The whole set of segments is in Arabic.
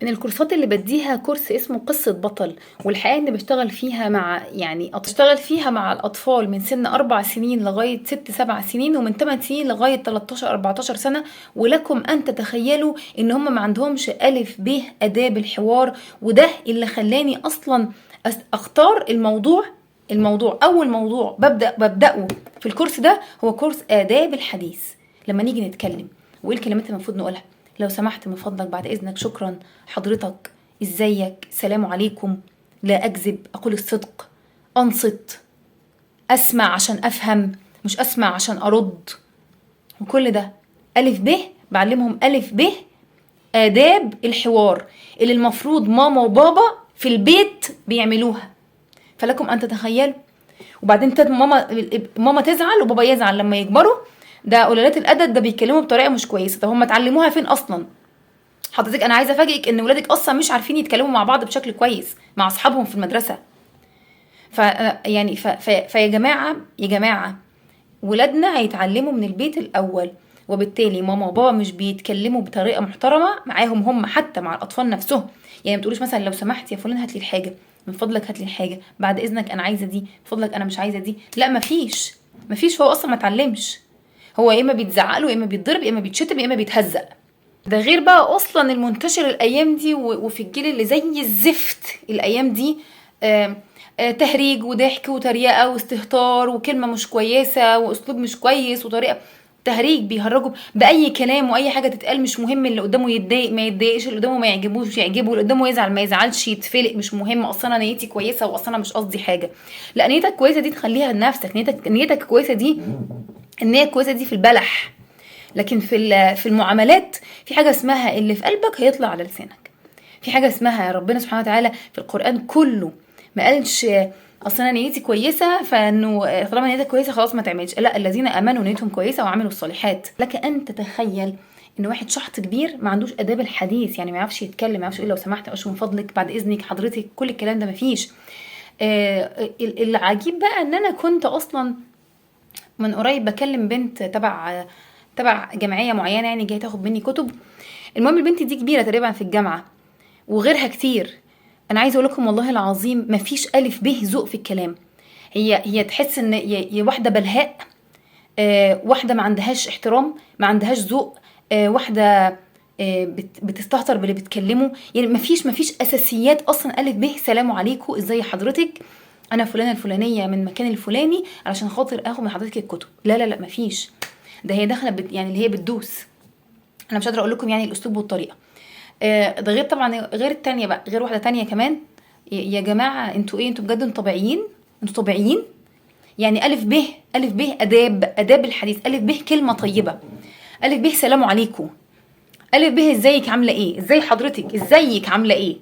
من الكورسات اللي بديها كورس اسمه قصة بطل، والحقيقة اني بشتغل فيها مع الأطفال من سن 4 سنين لغاية 6 7 سنين، ومن 8 سنين لغاية 13 14 سنة. ولكم أن تتخيلوا ان هم ما عندهمش ألف ب آداب الحوار، وده اللي خلاني أصلا أختار الموضوع أول موضوع ببدأه في الكورس ده هو كورس آداب الحديث. لما نيجي نتكلم وايه الكلمات اللي المفروض نقولها، لو سمحت من فضلك بعد اذنك، شكرا حضرتك، ازيك، سلام عليكم، لا اكذب، اقول الصدق، انصت، اسمع عشان افهم مش اسمع عشان ارد. وكل ده الف ب، بعلمهم الف ب آداب الحوار اللي المفروض ماما وبابا في البيت بيعملوها. فلكم ان تتخيلوا. وبعدين ماما تزعل وبابا يزعل لما يكبروا، ده قلالات الادب، ده بيتكلموا بطريقه مش كويسه. طب هم اتعلموها فين اصلا؟ حضرتك انا عايزه افاجئك ان ولادك اصلا مش عارفين يتكلموا مع بعض بشكل كويس مع اصحابهم في المدرسه. فيا جماعه ولادنا هيتعلموا من البيت الاول، وبالتالي ماما وبابا مش بيتكلموا بطريقه محترمه معاهم هم، حتى مع الاطفال نفسهم. يعني ما تقولوش مثلا لو سمحت يا فلان هات لي الحاجه، من فضلك هات لي الحاجه، بعد اذنك انا عايزه دي، من فضلك انا مش عايزه دي. لا، مفيش، هو اصلا ما اتعلمش. هو يا اما بيتزعق له، يا اما بيتضرب، يا اما بيتشتم، يا اما بيتهزق. ده غير بقى اصلا المنتشر الايام دي وفي الجيل اللي زي الزفت الايام دي، تهريج وضحك وتريقه واستهتار وكلمه مش كويسه واسلوب مش كويس وطريقه تهريج، بيهرجوا باي كلام واي حاجه تتقال. مش مهم اللي قدامه يتضايق ما يتضايقش، اللي قدامه ما يعجبوش يعجبه، اللي قدامه يزعل ما يزعلش، يتفلق، مش مهم. اصلا انا نيتي كويسه واصلا انا مش قصدي حاجه. لا، نيتك كويسه دي تخليها لنفسك. نيتك كويسه دي، النيه كويسه دي في البلح. لكن في المعاملات في حاجه اسمها اللي في قلبك هيطلع على لسانك. في حاجه اسمها ربنا سبحانه وتعالى في القران كله ما قالش اصل انا نيتي كويسه فانه طالما نيتك كويسه خلاص ما تعملش. لا، الذين امنوا نيتهم كويسه وعملوا الصالحات. لك ان تتخيل ان واحد شحط كبير ما عندوش اداب الحديث، يعني ما يعرفش يتكلم، ما يعرفش يقول لو سمحت او من فضلك بعد اذنك حضرتك، كل الكلام ده ما فيش. العجيب بقى ان انا كنت اصلا من قريب بكلم بنت تبع جمعيه معينه، يعني جايه تاخد مني كتب. المهم البنت دي كبيره تقريبا في الجامعه وغيرها كتير. انا عايزه اقول لكم والله العظيم مفيش الف ب ذوق في الكلام. هي تحس ان هي واحده بلهاء، واحده ما عندهاش احترام، ما عندهاش ذوق، واحده بتستهتر باللي بتكلمه. يعني مفيش اساسيات اصلا. الف ب سلام عليكم، ازاي حضرتك، انا فلانه الفلانيه من مكان الفلاني علشان خاطر اخد من حضرتك الكتب. لا لا لا، مفيش. ده هي داخله يعني اللي هي بتدوس. انا مش قادره اقول لكم يعني الاسلوب والطريقه. ده غير طبعا، غير التانية بقى، غير واحده تانية كمان. يا جماعه انتوا ايه؟ انتوا بجد انتوا طبيعيين؟ انتوا طبيعيين؟ يعني الف ب اداب الحديث. الف ب كلمه طيبه. الف ب سلام عليكم. الف ب ازيك عامله ايه، ازاي حضرتك، ازيك عامله ايه،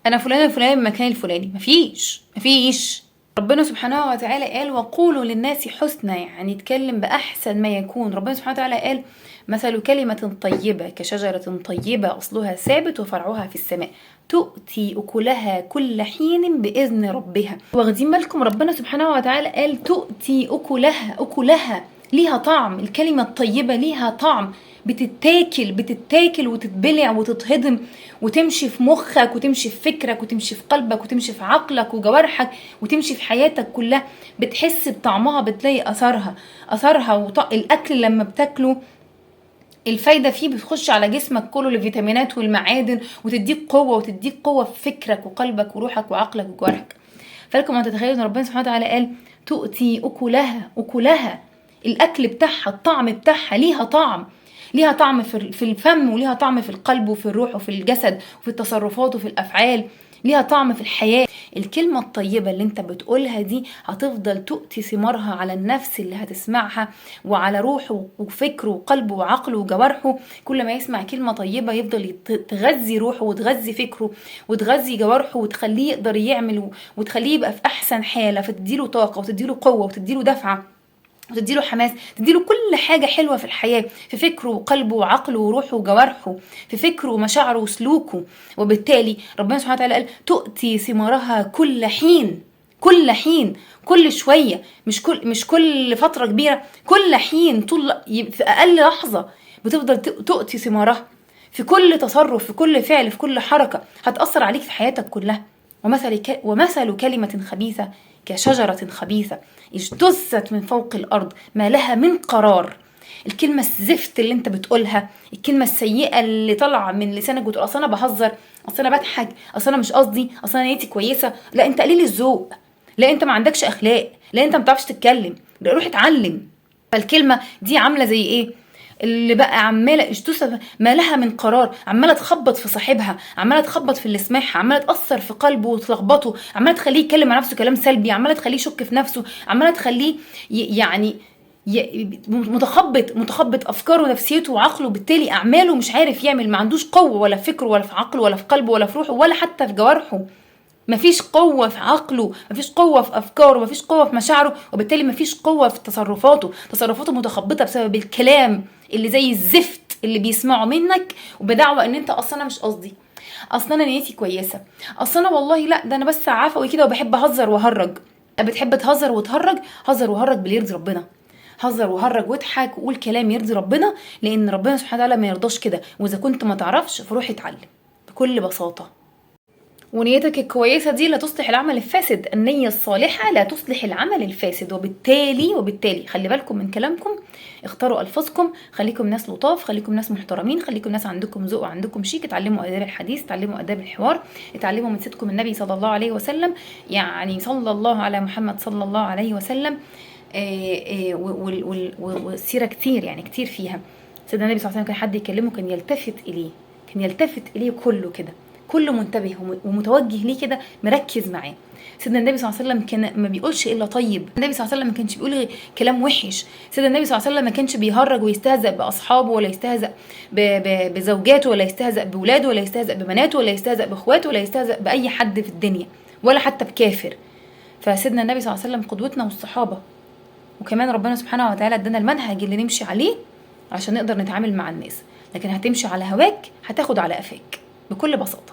انا فلانه الفلانيه من المكان الفلاني. مفيش. ربنا سبحانه وتعالى قال وقولوا للناس حسنا، يعني اتكلم باحسن ما يكون. ربنا سبحانه وتعالى قال مثل كلمه طيبه كشجره طيبه اصلها ثابت وفرعها في السماء تؤتي اكلها كل حين باذن ربها. واخدين بالكم؟ ربنا سبحانه وتعالى قال تؤتي اكلها ليها طعم. الكلمه الطيبه ليها طعم، بتتاكل وتتبلع وتتهضم وتمشي في مخك وتمشي في فكرك وتمشي في قلبك وتمشي في عقلك وجوارحك وتمشي في حياتك كلها. بتحس بطعمها، بتلاقي اثرها. الاكل لما بتاكله الفايدة فيه بتخش على جسمك كله، الفيتامينات والمعادن، وتديك قوة في فكرك وقلبك وروحك وعقلك وجوارحك. فلكم ان تتخيلوا ان ربنا سبحانه وتعالى قال تؤتي اكلها الاكل بتاعها، الطعم بتاعها، ليها طعم في الفم، وليها طعم في القلب وفي الروح وفي الجسد وفي التصرفات وفي الافعال، ليها طعم في الحياة. الكلمة الطيبة اللي انت بتقولها دي هتفضل تؤتي ثمارها على النفس اللي هتسمعها وعلى روحه وفكره وقلبه وعقله وجوارحه. كل ما يسمع كلمة طيبة يفضل تغذي روحه وتغذي فكره وتغذي جوارحه وتخليه يقدر يعمل وتخليه يبقى في احسن حالة، فتديله طاقة وتديله قوة وتديله دفعة وتديله حماس، تديله كل حاجة حلوة في الحياة، في فكره وقلبه وعقله وروحه وجوارحه، في فكره ومشاعره وسلوكه. وبالتالي ربنا سبحانه وتعالى قال تؤتي ثمارها كل حين، كل شوية، مش كل فترة كبيرة، كل حين، طول في أقل لحظة بتفضل تؤتي ثمارها. في كل تصرف، في كل فعل، في كل حركة هتأثر عليك في حياتك كلها. ومثل كلمة خبيثة كشجرة خبيثة اجتثت من فوق الأرض ما لها من قرار. الكلمة الزفت اللي انت بتقولها، الكلمة السيئة اللي طالعة من لسانك بتقول اصل انا بهزر، اصل انا بضحك، اصل انا مش قصدي، اصل انا نيتي كويسة، لا انت قليل الذوق، لا انت ما عندكش اخلاق، لا انت ما بتعرفش تتكلم، لا روح اتعلم. فالكلمة دي عاملة زي ايه؟ اللي بقى عماله اشتوسه ما لها من قرار، عماله تخبط في صاحبها، عماله تخبط في اللي سمعها، عماله تاثر في قلبه وتلخبطه، عماله تخليه يتكلم عن نفسه كلام سلبي، عماله تخليه يشك في نفسه، عماله تخليه يعني متخبط افكاره ونفسيته وعقله، بالتالي اعماله مش عارف يعمل، ما عندوش قوه ولا في فكره ولا في عقله ولا في قلبه ولا في روحه ولا حتى في جوارحه. مفيش قوة في عقله، مفيش قوة في أفكاره، مفيش قوة في مشاعره، وبالتالي مفيش قوة في تصرفاته متخبطة بسبب الكلام اللي زي الزفت اللي بيسمعه منك، وبدعوة ان انت اصلا مش قصدي، اصلا انا نيتي كويسة، اصلا والله لا ده انا بس عفوي كده وبحب اهزر وهرج. بتحب تهزر وتهرج، هزر وهرج باللي يرضي ربنا، هزر وهرج واضحك وقول كلام يرضي ربنا، لان ربنا سبحانه وتعالى ما يرضاش كده. واذا كنت ما تعرفش فروح اتعلم بكل بساطة. ونيتك الكويسة دي لا تصلح العمل الفاسد، النية الصالحة لا تصلح العمل الفاسد. وبالتالي خلي بالكم من كلامكم، اختاروا ألفاظكم، خليكم ناس لطاف، خليكم ناس محترمين، خليكم ناس عندكم ذوق وعندكم شيك، اتعلموا آداب الحديث، اتعلموا آداب الحوار، اتعلموا من سيدكم النبي صلى الله عليه وسلم، يعني صلى الله على محمد صلى الله عليه وسلم. والسيرة كتير، يعني كتير فيها سيدنا النبي صلى الله عليه وسلم كان حد يكلمه كان يلتفت إليه كله كده، كله منتبه ومتوجه ليه كده، مركز معاه. سيدنا النبي صلى الله عليه وسلم كان ما بيقولش الا طيب، النبي صلى الله عليه وسلم ما كانش بيقول كلام وحش، سيدنا النبي صلى الله عليه وسلم ما كانش بيهرج ويستهزأ باصحابه، ولا يستهزأ بزوجاته، ولا يستهزأ باولاده، ولا يستهزأ ببناته، ولا يستهزأ باخواته، ولا يستهزأ باي حد في الدنيا، ولا حتى بكافر. فسيدنا النبي صلى الله عليه وسلم قدوتنا والصحابه، وكمان ربنا سبحانه وتعالى ادانا المنهج اللي نمشي عليه عشان نقدر نتعامل مع الناس. لكن هتمشي على هواك هتاخد على قفاك بكل بساطه.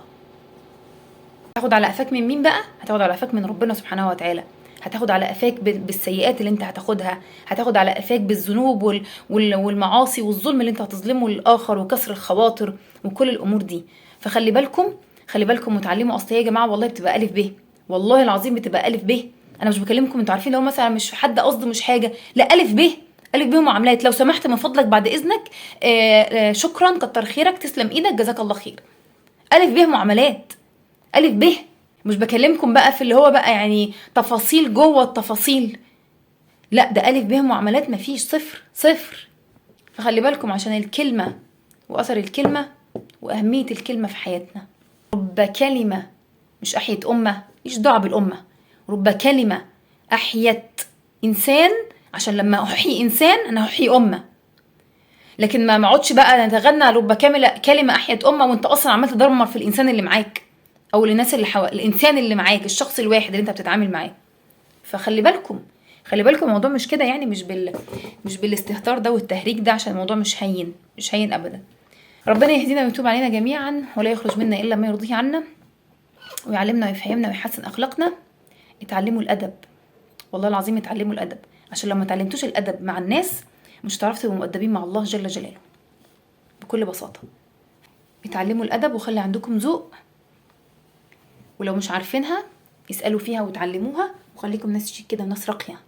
هتاخد على قفاك من مين بقى؟ هتاخد على قفاك من ربنا سبحانه وتعالى، هتاخد على قفاك بالسيئات اللي انت هتاخدها، هتاخد على قفاك بالذنوب والمعاصي والظلم اللي انت هتظلمه للاخر وكسر الخواطر وكل الامور دي. فخلي بالكم، خلي بالكم وتعلموا. اصل يا جماعه والله بتبقى الف ب، والله العظيم بتبقى الف ب. انا مش بكلمكم انتوا عارفين، لو مثلا مش في حد قصد مش حاجه، لا الف ب، الف ب معاملات. لو سمحت من فضلك بعد اذنك، شكرا، كتر خيرك، تسلم ايدك، جزاك الله خير. الف ب معاملات، الف ب. مش بكلمكم بقى في اللي هو بقى يعني تفاصيل جوه التفاصيل، لا ده الف ب معاملات، مفيش صفر صفر. فخلي بالكم عشان الكلمه واثر الكلمه واهميه الكلمه في حياتنا. رب كلمه مش احيت امه، مش دعوه بالامه، رب كلمه احيت انسان، عشان لما احيي انسان انا احيي امه. لكن ما اقعدش بقى نتغنى رب كلمه احيت امه وانت اصلا عمال تدمر في الانسان اللي معاك، او الناس اللي الانسان اللي معاك، الشخص الواحد اللي انت بتتعامل معاه. فخلي بالكم، خلي بالكم الموضوع مش كده، يعني مش بالاستهتار ده والتهريج ده، عشان الموضوع مش هين، مش هين ابدا. ربنا يهدينا ويتوب علينا جميعا، ولا يخرج منا الا ما يرضيه عنا، ويعلمنا ويفهمنا ويحسن اخلاقنا. اتعلموا الادب، والله العظيم اتعلموا الادب، عشان لما اتعلمتوش الادب مع الناس مش هتعرفوا تبقوا مؤدبين مع الله جل جلاله بكل بساطه. اتعلموا الادب وخلي عندكم ذوق، ولو مش عارفينها اسألوا فيها وتعلموها، وخليكم ناس شيك كده وناس راقية.